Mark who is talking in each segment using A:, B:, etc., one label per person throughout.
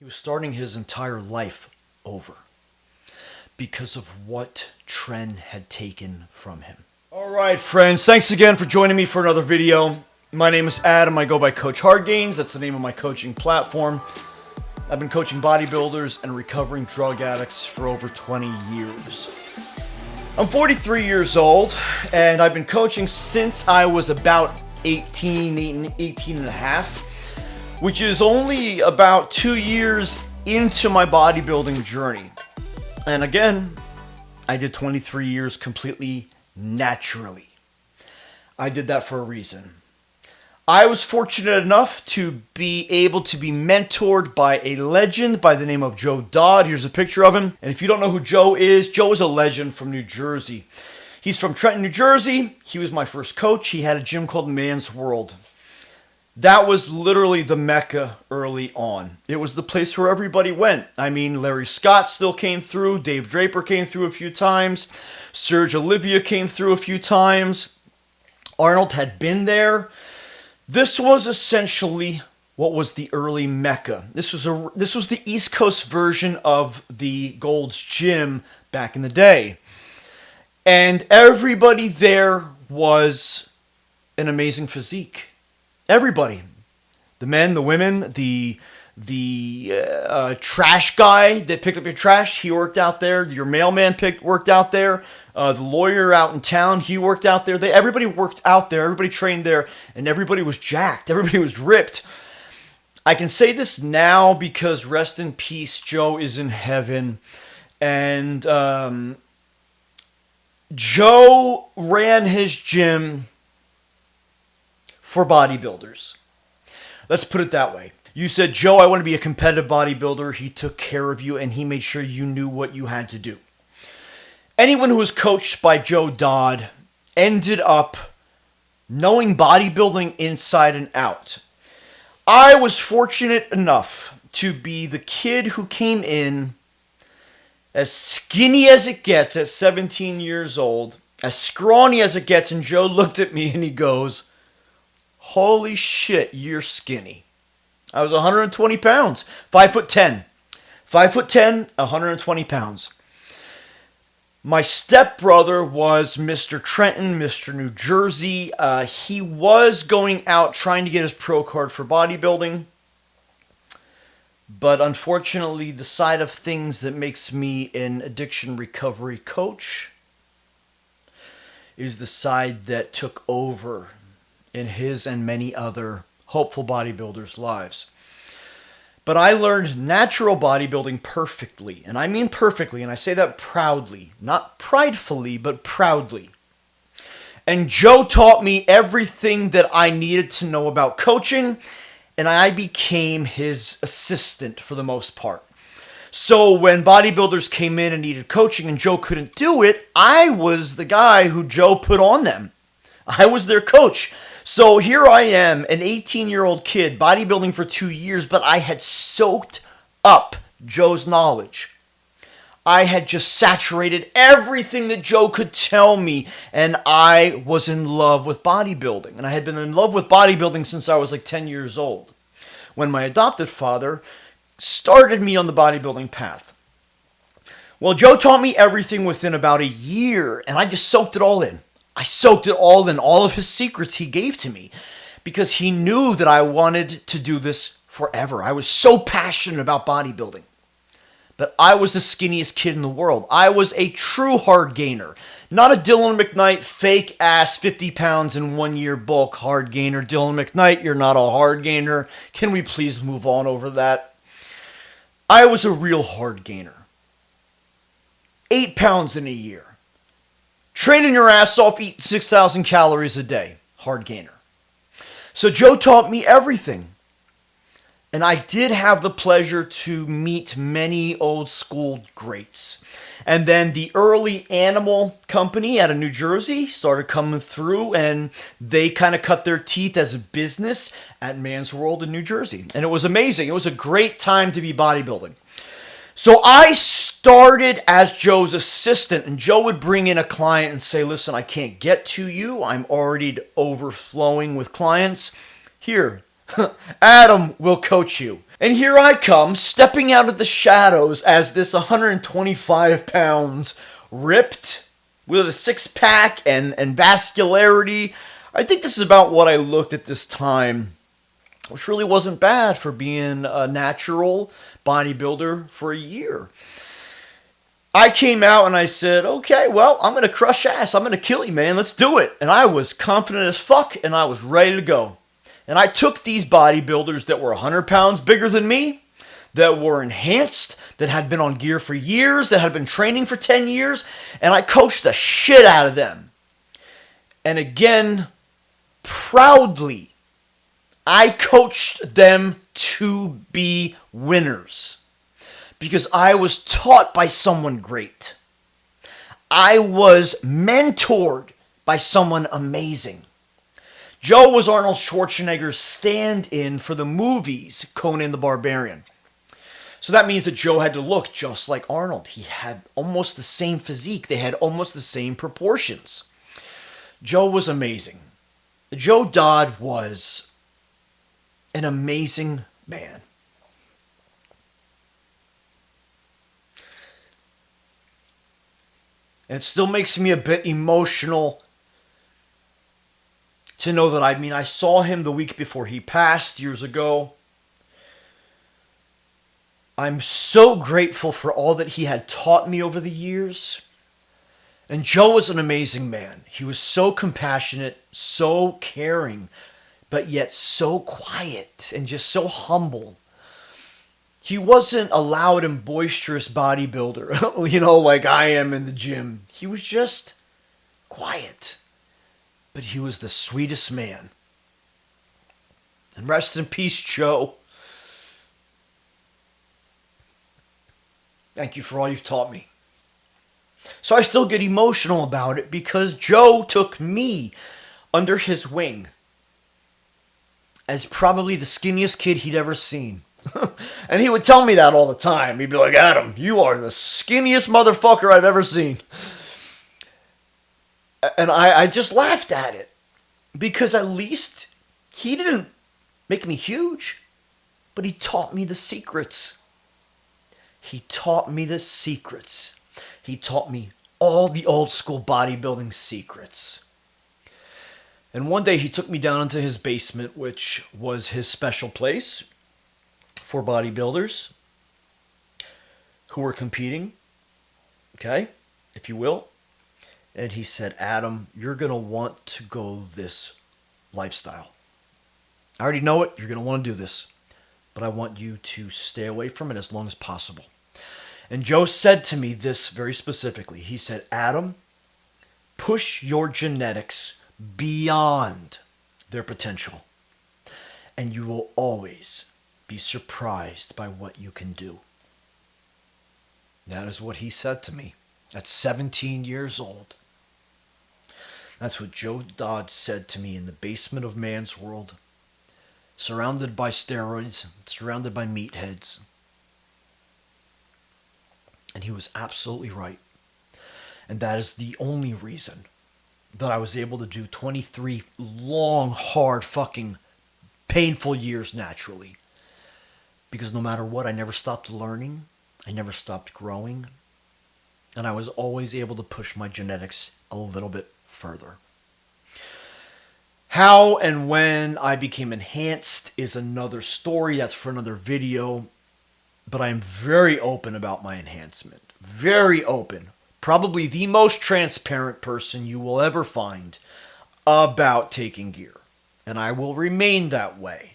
A: He was starting his entire life over because of what Tren had taken from him. All right, friends, thanks again for joining me for another video. My name is Adam. I go by Coach HardgainZ. That's the name of my coaching platform. I've been coaching bodybuilders and recovering drug addicts for over 20 years. I'm 43 years old, and I've been coaching since I was about 18 and a half, which is only about 2 years into my bodybuilding journey. And again, I did 23 years completely naturally. I did that for a reason. I was fortunate enough to be able to be mentored by a legend by the name of Joe Dodd. Here's a picture of him. And if you don't know who Joe is a legend from New Jersey. He's from Trenton, New Jersey. He was my first coach. He had a gym called Man's World. That was literally the Mecca early on. It was the place where everybody went. I mean, Larry Scott still came through. Dave Draper came through a few times. Serge Olivia came through a few times. Arnold had been there. This was essentially what was the early Mecca. This was the East Coast version of the Gold's Gym back in the day. And everybody there was an amazing physique. Everybody. The men, the women, the trash guy that picked up your trash, he worked out there. Your mailman worked out there. The lawyer out in town, he worked out there. Everybody worked out there. Everybody trained there, and everybody was jacked. Everybody was ripped. I can say this now because rest in peace, Joe is in heaven. And Joe ran his gym for bodybuilders. Let's put it that way. You said, Joe, I want to be a competitive bodybuilder. He took care of you, and he made sure you knew what you had to do. Anyone who was coached by Joe Dodd ended up knowing bodybuilding inside and out. I was fortunate enough to be the kid who came in as skinny as it gets at 17 years old, as scrawny as it gets, and Joe looked at me and he goes, holy shit, you're skinny. I was 120 pounds, 5'10". 5'10", 120 pounds. My stepbrother was Mr. Trenton, Mr. New Jersey. He was going out trying to get his pro card for bodybuilding. But unfortunately, the side of things that makes me an addiction recovery coach is the side that took over in his and many other hopeful bodybuilders' lives. But I learned natural bodybuilding perfectly, and I mean perfectly, and I say that proudly, not pridefully, but proudly. And Joe taught me everything that I needed to know about coaching, and I became his assistant for the most part. So when bodybuilders came in and needed coaching and Joe couldn't do it, I was the guy who Joe put on them. I was their coach. So here I am, an 18-year-old kid, bodybuilding for 2 years, but I had soaked up Joe's knowledge. I had just saturated everything that Joe could tell me, and I was in love with bodybuilding. And I had been in love with bodybuilding since I was like 10 years old, when my adopted father started me on the bodybuilding path. Well, Joe taught me everything within about a year, and I just soaked it all in. I soaked it all in, all of his secrets he gave to me, because he knew that I wanted to do this forever. I was so passionate about bodybuilding. But I was the skinniest kid in the world. I was a true hard gainer, not a Dylan McKnight fake ass 50 pounds in 1 year bulk hard gainer. Dylan McKnight, you're not a hard gainer. Can we please move on over that? I was a real hard gainer. 8 pounds in a year. Training your ass off, eating 6,000 calories a day. Hard gainer. So Joe taught me everything. And I did have the pleasure to meet many old school greats. And then the early animal company out of New Jersey started coming through, and they kind of cut their teeth as a business at Man's World in New Jersey. And it was amazing. It was a great time to be bodybuilding. So I started as Joe's assistant, and Joe would bring in a client and say, listen, I can't get to you. I'm already overflowing with clients. Here, Adam will coach you. And here I come, stepping out of the shadows as this 125 pounds, ripped, with a six-pack and vascularity. I think this is about what I looked at this time, which really wasn't bad for being a natural bodybuilder for a year. I came out and I said, okay, well, I'm going to crush ass. I'm going to kill you, man. Let's do it. And I was confident as fuck, and I was ready to go. And I took these bodybuilders that were 100 pounds bigger than me, that were enhanced, that had been on gear for years, that had been training for 10 years, and I coached the shit out of them. And again, proudly, I coached them to be winners. Because I was taught by someone great. I was mentored by someone amazing. Joe was Arnold Schwarzenegger's stand-in for the movies Conan the Barbarian. So that means that Joe had to look just like Arnold. He had almost the same physique. They had almost the same proportions. Joe was amazing. Joe Dodd was an amazing man. And it still makes me a bit emotional to know that, I saw him the week before he passed years ago. I'm so grateful for all that he had taught me over the years. And Joe was an amazing man. He was so compassionate, so caring, but yet so quiet and just so humble. He wasn't a loud and boisterous bodybuilder, like I am in the gym. He was just quiet. But he was the sweetest man. And rest in peace, Joe. Thank you for all you've taught me. So I still get emotional about it because Joe took me under his wing as probably the skinniest kid he'd ever seen. And he would tell me that all the time. He'd be like, Adam, you are the skinniest motherfucker I've ever seen. And I just laughed at it. Because at least he didn't make me huge. But he taught me the secrets. He taught me the secrets. He taught me all the old school bodybuilding secrets. And one day he took me down into his basement, which was his special place for bodybuilders who were competing, okay, if you will. And he said, Adam, you're going to want to go this lifestyle. I already know it. You're going to want to do this. But I want you to stay away from it as long as possible. And Joe said to me this very specifically. He said, Adam, push your genetics beyond their potential. And you will always be surprised by what you can do. That is what he said to me at 17 years old. That's what Joe Dodd said to me in the basement of Man's World, surrounded by steroids, surrounded by meatheads. And he was absolutely right. And that is the only reason that I was able to do 23 long, hard, fucking painful years naturally. Because no matter what, I never stopped learning. I never stopped growing. And I was always able to push my genetics a little bit further. How and when I became enhanced is another story. That's for another video. But I am very open about my enhancement. Very open. Probably the most transparent person you will ever find about taking gear. And I will remain that way.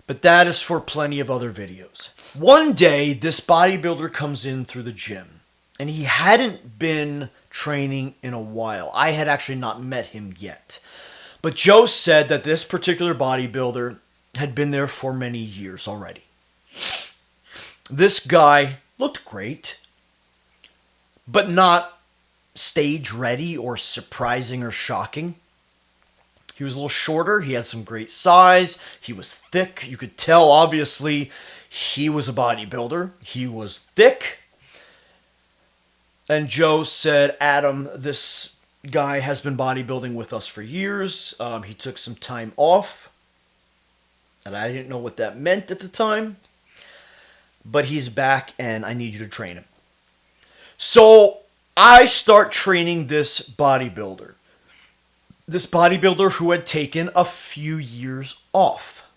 A: But that is for plenty of other videos. One day, this bodybuilder comes in through the gym. And he hadn't been training in a while. I had actually not met him yet. But Joe said that this particular bodybuilder had been there for many years already. This guy looked great, but not stage ready or surprising or shocking. He was a little shorter. He had some great size. He was thick. You could tell, obviously, he was a bodybuilder. He was thick. And Joe said, Adam, this guy has been bodybuilding with us for years. He took some time off. And I didn't know what that meant at the time. but he's back and I need you to train him. So I start training this bodybuilder. This bodybuilder who had taken a few years off.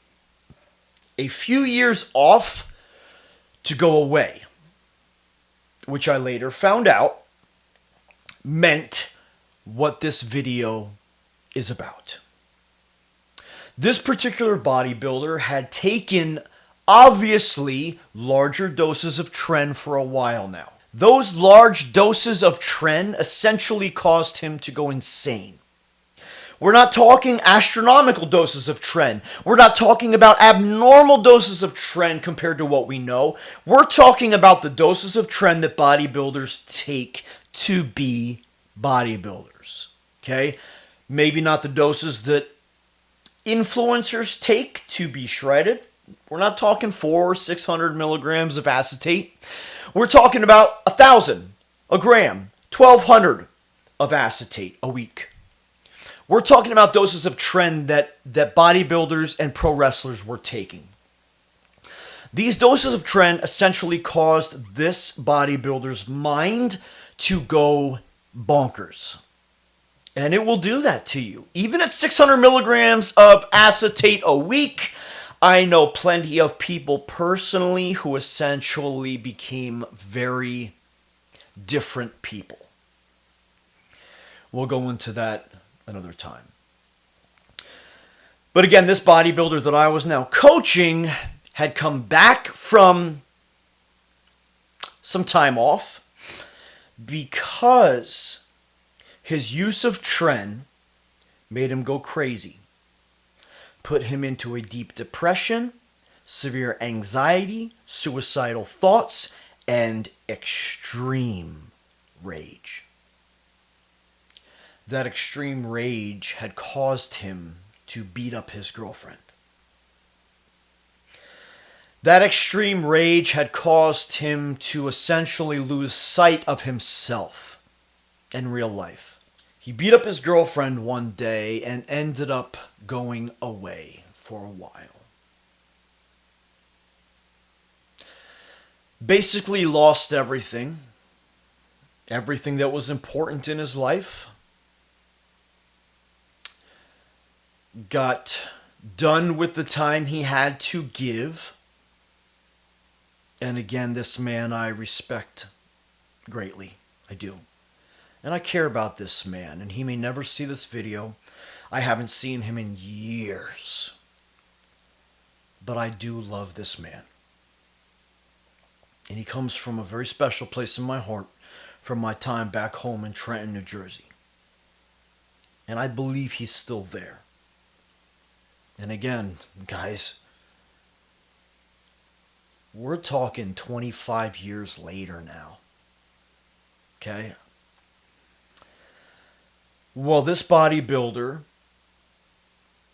A: A few years off to go away. Which I later found out meant what this video is about. This particular bodybuilder had taken obviously larger doses of Tren for a while now. Those large doses of Tren essentially caused him to go insane. We're not talking astronomical doses of Tren. We're not talking about abnormal doses of Tren compared to what we know. We're talking about the doses of Tren that bodybuilders take to be bodybuilders. Okay? Maybe not the doses that influencers take to be shredded. We're not talking 400 or 600 milligrams of acetate. We're talking about 1,000, a gram, 1,200 of acetate a week. We're talking about doses of Tren that bodybuilders and pro wrestlers were taking. These doses of Tren essentially caused this bodybuilder's mind to go bonkers. And it will do that to you. Even at 600 milligrams of acetate a week, I know plenty of people personally who essentially became very different people. We'll go into that another time. But again, this bodybuilder that I was now coaching had come back from some time off because his use of Tren made him go crazy, put him into a deep depression, severe anxiety, suicidal thoughts, and extreme rage. That extreme rage had caused him to beat up his girlfriend. That extreme rage had caused him to essentially lose sight of himself in real life. He beat up his girlfriend one day and ended up going away for a while. Basically lost everything. Everything that was important in his life. Got done with the time he had to give. And again, this man I respect greatly. I do. And I care about this man. And he may never see this video. I haven't seen him in years. But I do love this man. And he comes from a very special place in my heart from my time back home in Trenton, New Jersey. And I believe he's still there. And again, guys, we're talking 25 years later now. Okay? Well, this bodybuilder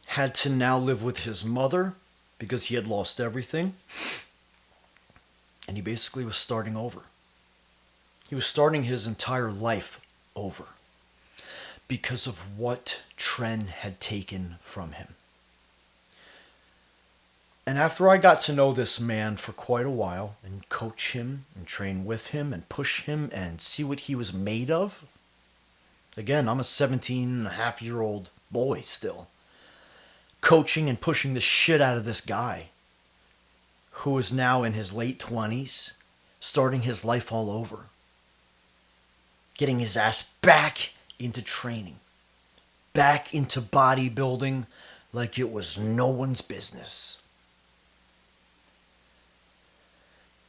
A: had to now live with his mother because he had lost everything. And he basically was starting over. He was starting his entire life over because of what Tren had taken from him. And after I got to know this man for quite a while and coach him and train with him and push him and see what he was made of. Again, I'm a 17-and-a-half-year-old boy still. Coaching and pushing the shit out of this guy who is now in his late 20s, starting his life all over. Getting his ass back into training. Back into bodybuilding like it was no one's business.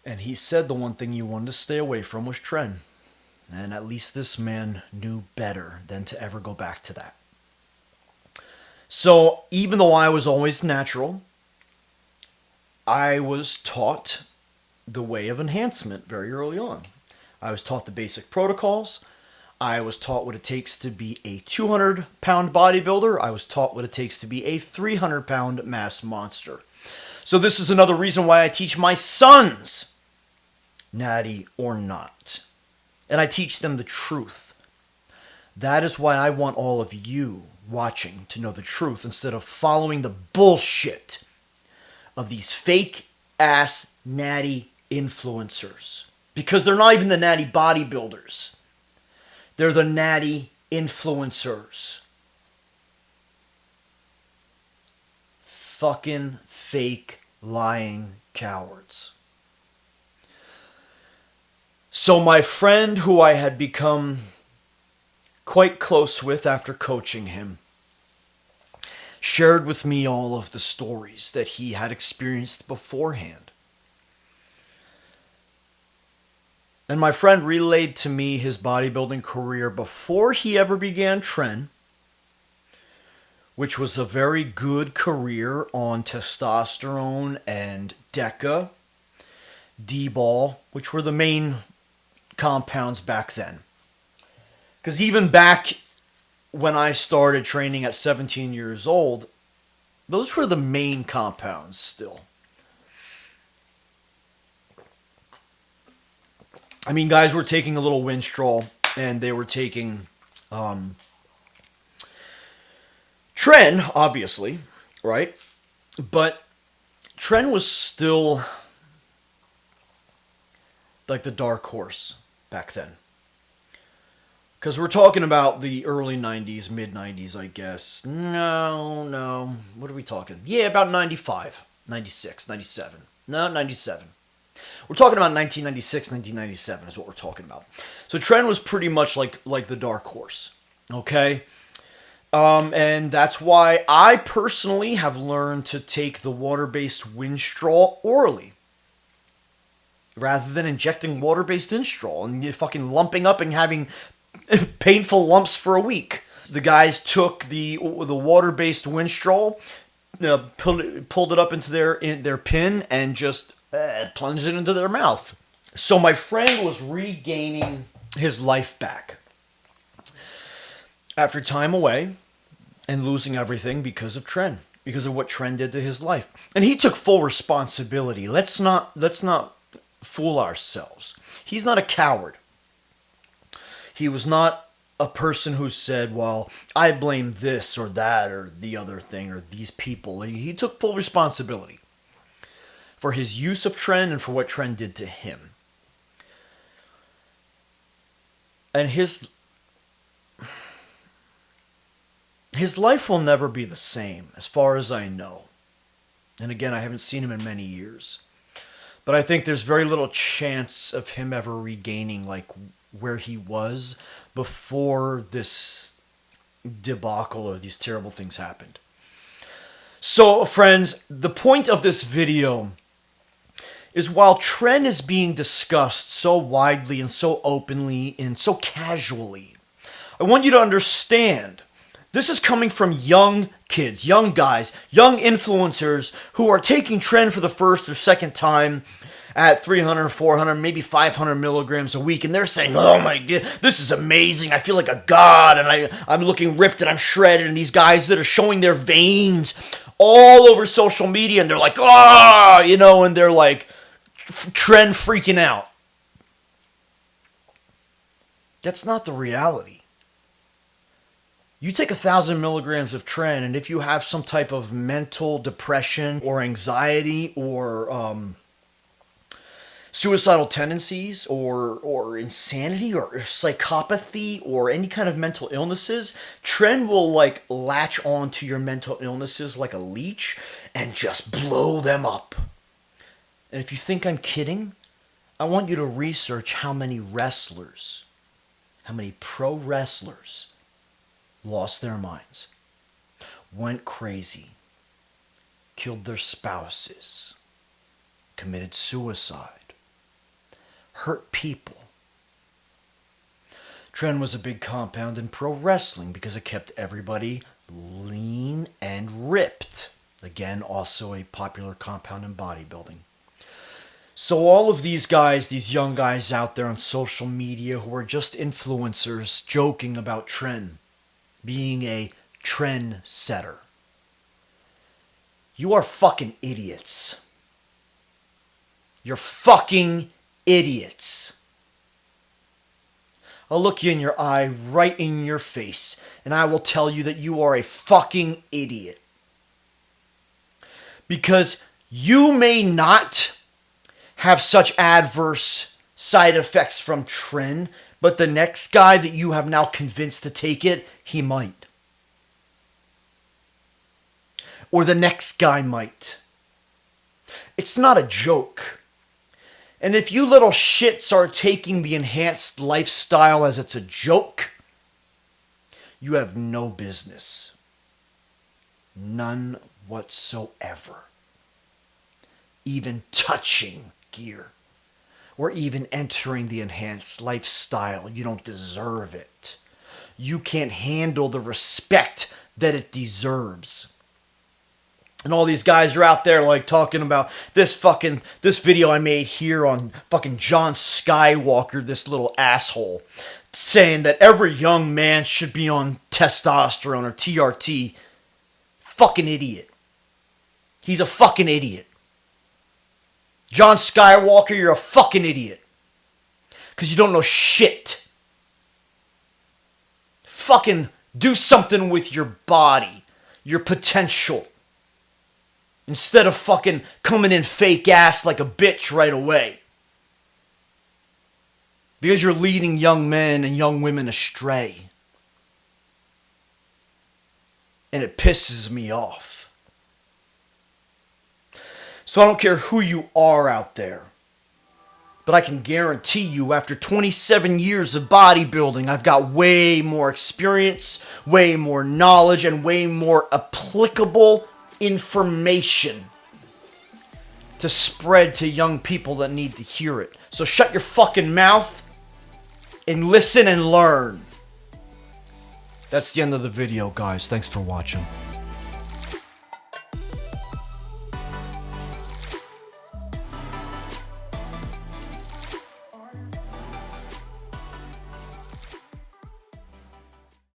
A: And he said the one thing you wanted to stay away from was Tren. And at least this man knew better than to ever go back to that. So even though I was always natural, I was taught the way of enhancement very early on. I was taught the basic protocols. I was taught what it takes to be a 200-pound bodybuilder. I was taught what it takes to be a 300-pound mass monster. So this is another reason why I teach my sons, natty or not. And I teach them the truth. That is why I want all of you watching to know the truth instead of following the bullshit of these fake-ass natty influencers. Because they're not even the natty bodybuilders. They're the natty influencers. Fucking fake, lying cowards. So my friend, who I had become quite close with after coaching him, shared with me all of the stories that he had experienced beforehand. And my friend relayed to me his bodybuilding career before he ever began Tren, which was a very good career on testosterone and DECA, D-ball, which were the main compounds back then. Because even back when I started training at 17 years old, those were the main compounds still. I mean, guys were taking a little Winstrol, and they were taking Tren, obviously, right? But Tren was still like the dark horse back then. Because we're talking about the early 90s, mid-90s, I guess. No. What are we talking? Yeah, about 95, 96, 97. No, 97. We're talking about 1996, 1997 is what we're talking about. So Tren was pretty much like the dark horse, okay? And that's why I personally have learned to take the water-based Winstrol orally, rather than injecting water-based Winstrol and you fucking lumping up and having painful lumps for a week. The guys took the water-based Winstrol, pulled it up into their pin, and just plunged it into their mouth. So my friend was regaining his life back after time away and losing everything because of Tren, because of what Tren did to his life. And he took full responsibility. Let's not fool ourselves. He's not a coward. He was not a person who said, well, I blame this or that or the other thing or these people. He took full responsibility for his use of Tren and for what Tren did to him. And his life will never be the same, as far as I know. And again, I haven't seen him in many years. But I think there's very little chance of him ever regaining like where he was before this debacle or these terrible things happened. So, friends, the point of this video is while Tren is being discussed so widely and so openly and so casually, I want you to understand this is coming from young kids, young guys, young influencers who are taking Tren for the first or second time at 300, 400, maybe 500 milligrams a week. And they're saying, oh my God, this is amazing. I feel like a god and I'm looking ripped and I'm shredded. And these guys that are showing their veins all over social media and they're like, and they're like Tren freaking out. That's not the reality. You take 1,000 milligrams of Tren, and if you have some type of mental depression or anxiety or suicidal tendencies or insanity or psychopathy or any kind of mental illnesses, Tren will like latch on to your mental illnesses like a leech and just blow them up. And if you think I'm kidding, I want you to research how many wrestlers, how many pro wrestlers lost their minds, went crazy, killed their spouses, committed suicide, hurt people. Tren was a big compound in pro wrestling because it kept everybody lean and ripped. Again, also a popular compound in bodybuilding. So all of these guys, these young guys out there on social media who are just influencers joking about Tren being a trend setter, you are fucking idiots. You're fucking idiots. I'll look you in your eye, right in your face, and I will tell you that you are a fucking idiot. Because you may not have such adverse side effects from Tren, but the next guy that you have now convinced to take it, he might. Or the next guy might. It's not a joke. And if you little shits are taking the enhanced lifestyle as it's a joke, you have no business. None whatsoever. Even touching gear. Or even entering the enhanced lifestyle. You don't deserve it. You can't handle the respect that it deserves. And all these guys are out there like talking about this video I made here on fucking John Skywalker, this little asshole, saying that every young man should be on testosterone or TRT. Fucking idiot. He's a fucking idiot. John Skywalker, you're a fucking idiot. Because you don't know shit. Fucking do something with your body, your potential. Instead of fucking coming in fake ass like a bitch right away. Because you're leading young men and young women astray. And it pisses me off. So I don't care who you are out there. But I can guarantee you after 27 years of bodybuilding, I've got way more experience, way more knowledge, and way more applicable information to spread to young people that need to hear it. So shut your fucking mouth and listen and learn. That's the end of the video, guys. Thanks for watching.